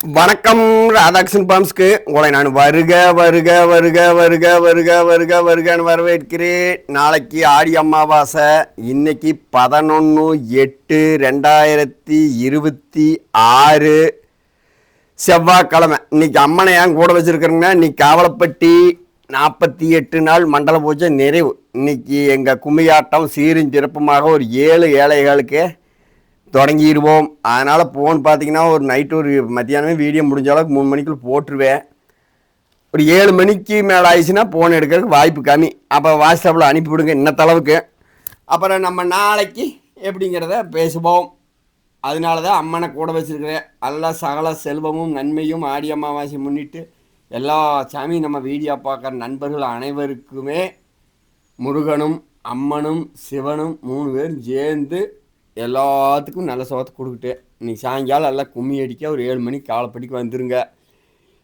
வணக்கம் ராதாகிருஷ்ணன் பாம்ஸ்க்கு உங்களை நான் வருக வருக வருக வருக வருக வருக வருகன்னு வரவேற்கிறேன். நாளைக்கு ஆடி அமாவாசை. இன்னைக்கு 11/8/2026 செவ்வாய்க்கிழமை. இன்னைக்கு அம்மனை ஏன் கூட வச்சிருக்கிறேங்கன்னா, இன்னைக்கு காவலப்பட்டி 48 நாள் மண்டல பூஜை நிறைவு. இன்னைக்கு எங்கள் கும்மியாட்டம் சீரும் சிறப்புமாக ஒரு 7 ஏழைகளுக்கு தொடங்கிடுவோம். அதனால் ஃபோன் பார்த்தீங்கன்னா ஒரு நைட்டு ஒரு மத்தியானமே வீடியோ முடிஞ்ச அளவுக்கு 3 மணிக்குள்ள போட்டுருவேன். ஒரு 7 மணிக்கு மேலே ஆயிடுச்சுன்னா ஃபோன் எடுக்கிறதுக்கு வாய்ப்பு கம்மி. அப்போ வாட்ஸ்அப்பில் அனுப்பிவிடுங்க இன்னத்தளவுக்கு. அப்புறம் நம்ம நாளைக்கு எப்படிங்கிறத பேசுவோம். அதனால தான் அம்மனை கூட வச்சுருக்கிறேன். எல்லா சகல செல்வமும் நன்மையும் ஆடி அமாவாசை முன்னிட்டு எல்லா சாமியும் நம்ம வீடியோ பார்க்குற நண்பர்கள் அனைவருக்குமே முருகனும் அம்மனும் சிவனும் 3 பேரும் சேர்ந்து எல்லாத்துக்கும் நல்ல சோத்தை கொடுத்துட்டு இன்னைக்கு சாயங்காலம் எல்லாம் கும்மி அடிக்க ஒரு 7 மணிக்கு காலப்படிக்கு வந்துருங்க.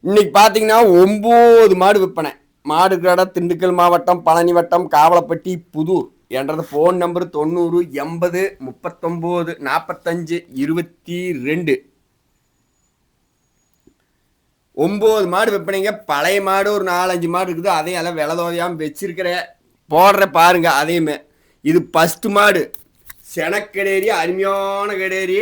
இன்னைக்கு பார்த்தீங்கன்னா 9 மாடு விற்பனை. மாடு கடை திண்டுக்கல் மாவட்டம், பழனி வட்டம், காவலப்பட்டி, புதூர். என்றது ஃபோன் நம்பர் 90 80 39 45 22. 9 மாடு விற்பனைங்க. பழைய மாடு ஒரு 4-5 மாடு இருக்குது. அதையும் எல்லாம் விலை தோதையாமல் வச்சிருக்கிறேன். போடுற பாருங்க. அதையுமே இது ஃபஸ்ட்டு மாடு. செனக்கடேரி, அருமையான கடேரி.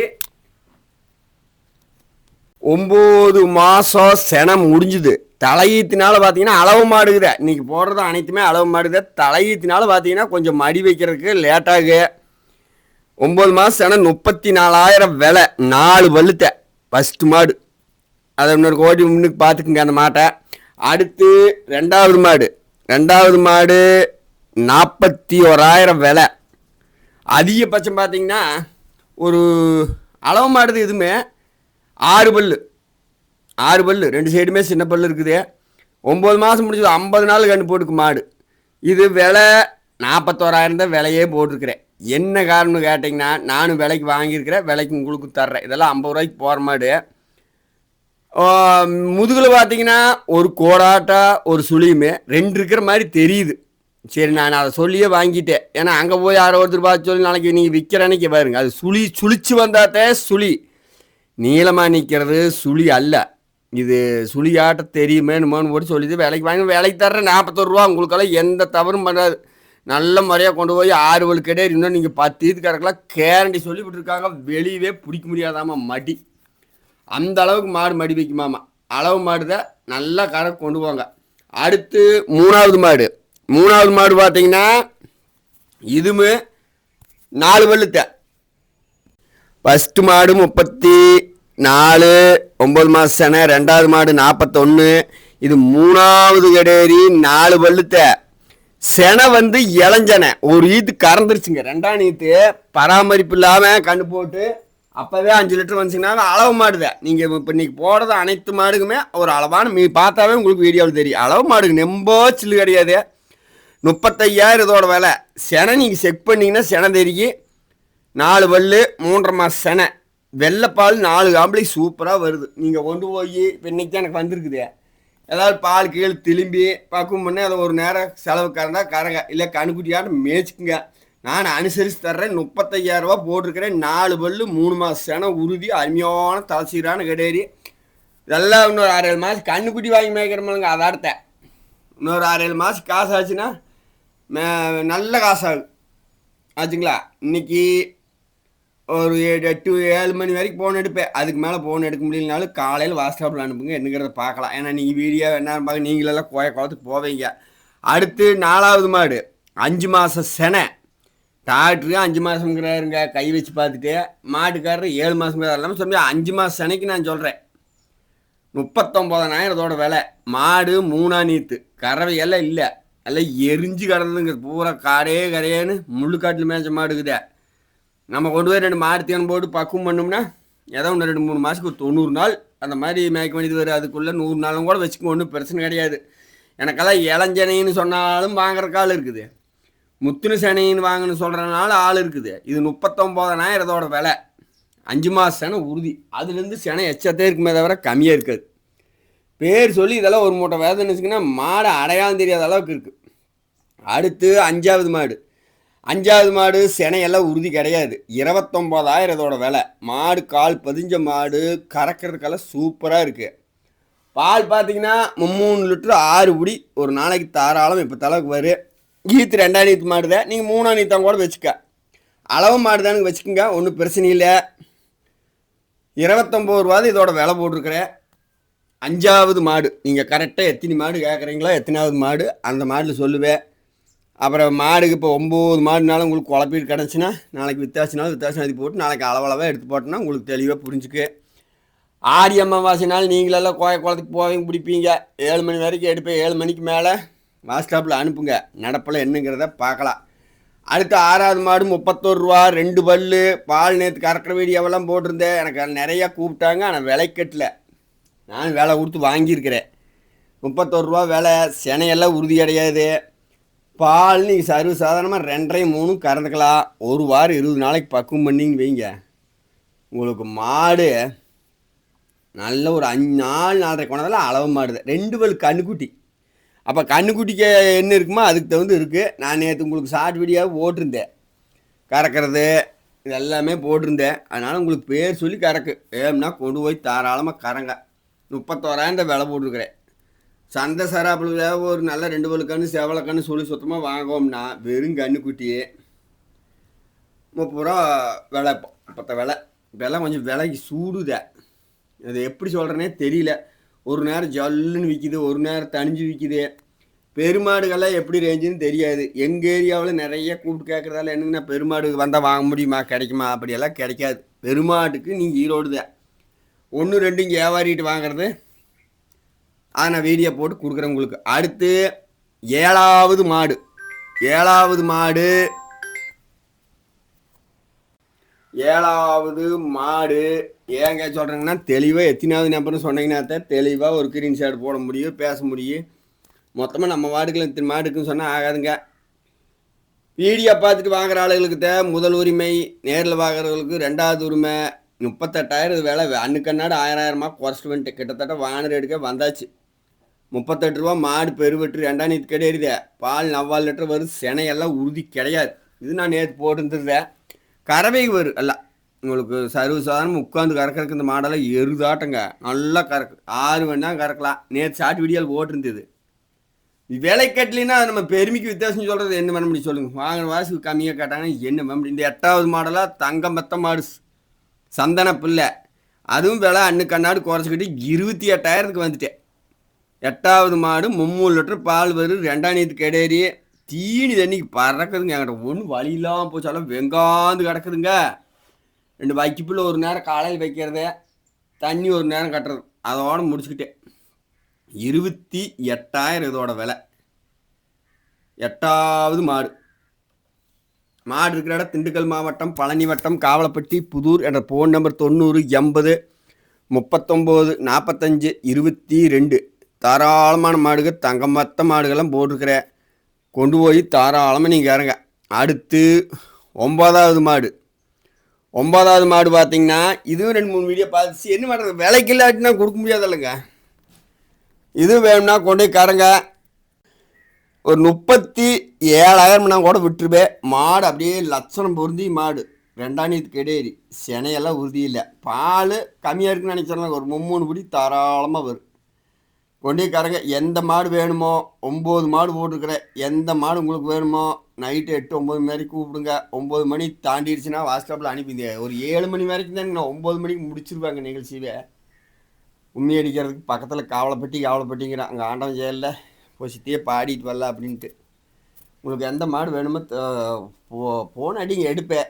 9 மாதம் செனம் முடிஞ்சுது. தலையீத்தினால பார்த்தீங்கன்னா அளவு மாடுக்குத. இன்னைக்கு போடுறது அனைத்துமே அளவு மாடுக்குத. தலையீத்தினால பார்த்தீங்கன்னா கொஞ்சம் மடி வைக்கிறதுக்கு லேட்டாகு. 9 மாதம் செனம் 34,000 விலை. 4 வலுத்த ஃபஸ்ட்டு மாடு. அதை இன்னொரு கோடி முன்னுக்கு பார்த்துக்குங்க அந்த மாட்டை. அடுத்து ரெண்டாவது மாடு 41,000 விலை. அதிகபட்சம் பார்த்தீங்கன்னா ஒரு அளவு மாடுது. இதுவுமே 6 பல்லு 2 சைடுமே சின்ன பல்லு இருக்குது. 9 மாதம் முடிஞ்சது. 50 நாள் கண்டு போட்டுக்கு மாடு. இது விலை 41,000 தான் விலையே போட்டிருக்கிறேன். என்ன காரணம்னு கேட்டிங்கன்னா, நானும் விலைக்கு வாங்கியிருக்கிறேன், விலைக்கு உங்களுக்கு தர்றேன். இதெல்லாம் 50 ரூபாய்க்கு போகிற மாடு. முதுகில் பார்த்தீங்கன்னா ஒரு கோடாட்டா ஒரு சுழியுமே 2 இருக்கிற மாதிரி தெரியுது. சரி, நான் அதை சொல்லியே வாங்கிட்டேன். ஏன்னா அங்கே போய் யாரோ ஒருத்தர் பார்த்து சொல்லி நாளைக்கு நீங்கள் விற்கிற அன்னைக்கு பாருங்க, அது சுழிச்சு வந்தாத்தே சுழி. நீளமாக நிற்கிறது சுழி அல்ல. இது சுழியாட்ட தெரியுமேனுமோன்னு போட்டு சொல்லிட்டு விலைக்கு வாங்கி விலைக்கு தர்றேன். 41 ரூபா. உங்களுக்கெல்லாம் எந்த தவறும் பண்ணாது. நல்ல முறையாக கொண்டு போய் 6 வலு கிடையாது. இன்னும் நீங்கள் 10 இது கணக்கெல்லாம் கேரண்டி சொல்லி விட்டுருக்காங்க. வெளியவே பிடிக்க முடியாதாம்மா மடி. அந்த அளவுக்கு மாடு மடி வைக்குமாமா. அளவு மாடு தான் நல்லா கணக்கு கொண்டு போங்க. அடுத்து மூணாவது மாடு பார்த்தீங்கன்னா இதுவுமே 4 வலுத்த. ஃபஸ்ட்டு மாடு 34, 9 மாதம் செனை. ரெண்டாவது மாடு 41. இது மூணாவது கடேரி 4 வலுத்த. செனை வந்து இளஞ்சனை. ஒரு ஈத்து கறந்துருச்சுங்க. 2ஆம் ஈத்து பராமரிப்பு இல்லாமல் கண்டு போட்டு அப்போவே 5 லிட்டர் வந்துச்சுன்னா அளவு மாடுத. நீங்கள் இப்போ இன்றைக்கி போடுறது அனைத்து மாடுக்குமே ஒரு அளவான பார்த்தாவே உங்களுக்கு வீடியோவில் தெரியும். அளவு மாடுக்கு நெம்போ சில்லு கிடையாது. 35,000 இதோட விலை. செனை நீங்கள் செக் பண்ணிங்கன்னா செனை தெரியும். 4 பல்லு 3.5 மாதம் செனை. வெள்ளைப்பால் 4 காம்பளை சூப்பராக வருது. நீங்கள் கொண்டு போய் இப்போ இன்றைக்கி தான் எனக்கு வந்திருக்குது. ஏதாவது பால் கீழே திரும்பி பக்குவம் பண்ணி அதை ஒரு நேரம் செலவு கறந்தா கறங்க, இல்லை கணுக்குட்டியாட்டு மேய்ச்சிக்குங்க. நான் அனுசரித்து தர்றேன். 35,000 ரூபா போட்டிருக்கிறேன். 4 பல்லு 3 மாதம் செனை உறுதி. அருமையான தலசீரான கடேரி. இதெல்லாம் இன்னொரு 6-7 மாதம் கண்ணுக்குட்டி வாங்கி மேய்க்கிறோம்லங்க. அதை அடுத்த இன்னொரு 6-7 மாதம் காசு ஆச்சுன்னா நல்ல காசாகும் ஆச்சுங்களா. இன்றைக்கி ஒரு 8-7 மணி வரைக்கும் ஃபோன் எடுப்பேன். அதுக்கு மேலே ஃபோன் எடுக்க முடியலனாலும் காலையில் வாட்ஸ்அப்பில் அனுப்புங்க. என்னங்கிறத பார்க்கலாம். ஏன்னா நீங்கள் வீடியோ என்ன பார்க்க நீங்களெல்லாம் குளத்துக்கு போவீங்க. அடுத்து 4வது மாடு 5 மாதம் செனை. டாக்டருக்கு 5 மாதங்கிறாருங்க. கை வச்சு பார்த்துட்டு மாட்டுக்காரர் 7 மாதங்கிறார். எல்லாமே சொல்லி 5 மாதம் செனைக்கு நான் சொல்கிறேன். 39,000 இதோட விலை. மாடு 3ஆம் நீத்து. கறவையெல்லாம் இல்லை, எல்லாம் எரிஞ்சு கிடந்ததுங்க. பூரா கரையேன்னு முள்ளுக்காட்டில் மேய்ச்ச மாடுக்குதே. நம்ம கொண்டு போய் 2 மாடு தேன் போட்டு பக்குவம் பண்ணோம்னா ஏதோ ஒன்று 2-3 மாதத்துக்கு ஒரு 90 நாள் அந்த மாதிரி மேய்க்க வேண்டியது வரும். அதுக்குள்ளே 100 நாளும் கூட வச்சுக்க ஒன்றும் பிரச்சனை கிடையாது. எனக்கெல்லாம் இளஞ்சனைன்னு சொன்னாலும் வாங்குறக்கு ஆள் இருக்குது. முத்துனு செனைன்னு வாங்கன்னு சொல்கிறனால ஆள் இருக்குது. இது 39,000 இதோட விலை. 5 மாதம் செனை உறுதி. அதுலேருந்து செனை எச்சத்தே இருக்குமே தவிர கம்மியாக இருக்காது. பேர் சொல்லி இதெல்லாம் ஒரு மூட்டை வேதனை வச்சுக்கின்னா மாடு அடையாளம் தெரியாத அளவுக்கு இருக்குது. அடுத்து 5வது மாடு 5வது மாடு சினையெல்லாம் உறுதி கிடையாது. 29,000 இதோட விலை. மாடு கால் பதிஞ்ச மாடு, கறக்கிறதுக்கெல்லாம் சூப்பராக இருக்குது. பால் பார்த்தீங்கன்னா 3 லிட்டரு 6 புடி ஒரு நாளைக்கு தாராளம். இப்போ தலைக்கு வரும். ஈத்து 2ஆம் நீத்து மாடு தான். நீங்கள் 3ஆம் நீத்தான் கூட வச்சுக்க. அளவு மாடு தானுங்க வச்சுக்கோங்க, ஒன்றும் பிரச்சனை இல்லை. 29 ரூபா இதோட விலை போட்டிருக்கிறேன். 5வது மாடு நீங்கள் கரெக்டாக எத்தனை மாடு கேட்குறீங்களோ, எத்தனாவது மாடு அந்த மாடில் சொல்லுவேன். அப்புறம் மாடுக்கு இப்போ 9 மாடுனாலும் உங்களுக்கு குழப்பீடு கிடச்சுன்னா நாளைக்கு வித்தியாசம் அது போட்டு நாளைக்கு அளவளவாக எடுத்து போட்டோன்னா உங்களுக்கு தெளிவாக புரிஞ்சுக்கு. ஆடி அமாவாசைனாலும் நீங்களெல்லாம் குளத்துக்கு போவீங்க, பிடிப்பீங்க. 7 மணி வரைக்கும் எடுப்பேன். 7 மணிக்கு மேலே வாட்ஸ்அப்பில் அனுப்புங்க. நடப்பில் என்னங்கிறத பார்க்கலாம். அடுத்து 6வது மாடு 31 ரூபா, 2 பல்லு. பால் நேற்று கறக்கிற வீடியோவெல்லாம் போட்டிருந்தேன். எனக்கு நிறையா கூப்பிட்டாங்க, ஆனால் விலை கட்டல. நான் விலை கொடுத்து வாங்கியிருக்கிறேன். 31 ரூபா விலை. சினையெல்லாம் உறுதி கிடையாது. பால் நீங்கள் சர்வ சாதாரணமாக 2.5 3 கறந்துக்கலாம். ஒரு வாரம் 20 நாளைக்கு பக்குவம் பண்ணிங்க வைங்க. உங்களுக்கு மாடு நல்ல ஒரு 5 4 4.5 கொண்டதில் அளவு மாடுது. 2 பல் கண்ணுக்குட்டி. அப்போ கண்ணுக்குட்டிக்கு என்ன இருக்குமோ அதுக்கு தகுந்து இருக்குது. நான் நேற்று உங்களுக்கு ஷார்ட் வீடியோவை போட்டிருந்தேன். கறக்கிறது இது எல்லாமே போட்டிருந்தேன். அதனால் உங்களுக்கு பேர் சொல்லி கறக்கு ஏம்னா கொண்டு போய் தாராளமாக கறங்க. 31,000 விலை போட்டிருக்கிறேன். சந்தை சராப்பில் ஒரு நல்ல 2 பல் கன்று செவலை கன்று சொல்லி சுத்தமாக வாங்குவோம்னா வெறும் கண்ணுக்குட்டியே 30 ரூபா விலை. இப்போ விலை இப்போல்லாம் கொஞ்சம் விலைக்கு சூடுதே. அது எப்படி சொல்கிறேனே தெரியல. ஒரு நேரம் ஜல்லுன்னு விற்கிது, ஒரு நேரம் தனிஞ்சு விற்கிது. பெருமாடுகள்லாம் எப்படி ரேஞ்சுன்னு தெரியாது. எங்கள் ஏரியாவில் நிறைய கூப்பிட்டு கேட்குறதால என்னங்கன்னா பெருமாடு வந்தால் வாங்க முடியுமா, கிடைக்குமா? அப்படியெல்லாம் கிடைக்காது. பெருமாட்டுக்கு நீங்கள் ஈரோடு தான் 1 2 இங்கே வியாபாரிட்டு வாங்குறது. அதை நான் வீடியோ போட்டு கொடுக்குறேன் உங்களுக்கு. அடுத்து 7வது மாடு. 7வது மாடு ஏங்க சொல்கிறேங்கன்னா தெளிவாக எத்தனாவது நம்பர்னு சொன்னீங்கன்னா தான் தெளிவாக ஒரு ஸ்க்ரீன் ஷாட் போட முடியும், பேச முடியும். மொத்தமாக நம்ம மாடுகள் இத்தனை மாடுக்குன்னு சொன்னால் ஆகாதுங்க. வீடியோ பார்த்துட்டு வாங்குற ஆளுகளுக்கு தான் முதல் உரிமை, நேரில் வாங்குறவங்களுக்கு 2வது உரிமை. 38,000 விலை. அன்னுக்கண்ணாடு 1000 குறைச்சிட்டு வந்துட்டு கிட்டத்தட்ட வானர் எடுக்க வந்தாச்சு. 38 ரூபா மாடு பெருவெட்டு 2ஆம் நீத்து கிடையாது. பால் 4 லிட்டர் வருது. சினையெல்லாம் உறுதி கிடையாது. இது நான் நேற்று போட்டுருந்துருந்தேன். கறவை வரும் எல்லாம் உங்களுக்கு சர்வ சாதாரணம் உட்காந்து கறக்கிறதுக்கு. இந்த மாடெல்லாம் எருதாட்டங்க நல்லா கறக்கு. 6 மணி நேரம் கறக்கலாம். நேற்று ஷார்ட் வீடியோவில் போட்டிருந்தது. விலை கட்டலின்னா நம்ம பெருமைக்கு வித்தியாசம் சொல்கிறது என்ன பண்ண முடியும் சொல்லுங்கள். வாங்கின வாசி கம்மியாக கேட்டாங்கன்னா என்ன பண்ண முடியும். இந்த 8வது மாடலாக தங்கம் மெத்த மாடு சந்தன பிள்ளை. அதுவும் விலை அன்னுக்கண்ணாடு குறைச்சிக்கிட்டு 28,000க்கு வந்துட்டேன். 8வது மாடு 3 லிட்டர் பால் வரும். 2ஆம் நீத்து கிடையாது. தீனி தண்ணிக்கு பறக்குதுங்க. என்கிட்ட ஒன்றும் வழி இல்லாமல் போச்சாலும் வெங்காந்து கிடக்குதுங்க. 2 வைக்கிப்புள்ள ஒரு நேரம் காலையில் வைக்கிறது, தண்ணி ஒரு நேரம் கட்டுறது, அதோட முடிச்சுக்கிட்டேன். 28,000 இதோட விலை. 8வது மாடு. மாடு இருக்கிற இடம் திண்டுக்கல் மாவட்டம், பழனி வட்டம், காவலப்பட்டி, புதூர். என்ற ஃபோன் நம்பர் 90 80 39 45 22. தாராளமான மாடுகள் தங்கமத்த மாடுகள்லாம் போட்டிருக்கிறேன். கொண்டு போய் தாராளமாக நீங்கள் இறங்க. அடுத்து 9வது மாடு. 9வது மாடு பார்த்தீங்கன்னா இதுவும் 2 3 வீடியோ பார்த்துச்சு. என்ன பண்ணுறது, விலைக்கு இல்லாட்டினா கொடுக்க முடியாதில்லைங்க. இது வேணும்னா கொண்டு போய் கறங்க. ஒரு 37,000 கூட விட்டுருவேன். மாடு அப்படியே லட்சணம் பொருந்தி மாடு. 2ஆம் நீத்து கிடையாது. சினையெல்லாம் உறுதி இல்லை. பால் கம்மியாக இருக்குன்னு நினைக்கிறேன். ஒரு 3 படி தாராளமாக வரும். கொண்டு கறங்க. எந்த மாடு வேணுமோ 9 மாடு போட்டிருக்கிறேன். எந்த மாடு உங்களுக்கு வேணுமோ நைட்டு 8 9 மணி வரைக்கும் கூப்பிடுங்க. 9 மணி தாண்டிடுச்சுன்னா வாட்ஸ்அப்பில் அனுப்பிங்க. ஒரு 7 மணி வரைக்கும் தான். நான் 9 மணிக்கு முடிச்சிருவாங்க நிகழ்ச்சியை. உண்மை அடிக்கிறதுக்கு பக்கத்தில் காவலப்பட்டிங்கிறேன். அங்கே ஆண்டவன் ஜெயலில் போய் சித்தியே பாடிட்டு வரல அப்படின்ட்டு. உங்களுக்கு எந்த மாடு வேணுமோ போன அடிங்க எடுப்பேன்.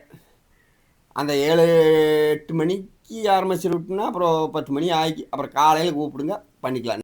அந்த 7 8 மணிக்கு ஆரம்பிச்சு விட்டுனா அப்புறம் 10 மணி ஆகி அப்புறம் காலையில் கூப்பிடுங்க, பண்ணிக்கலாம்.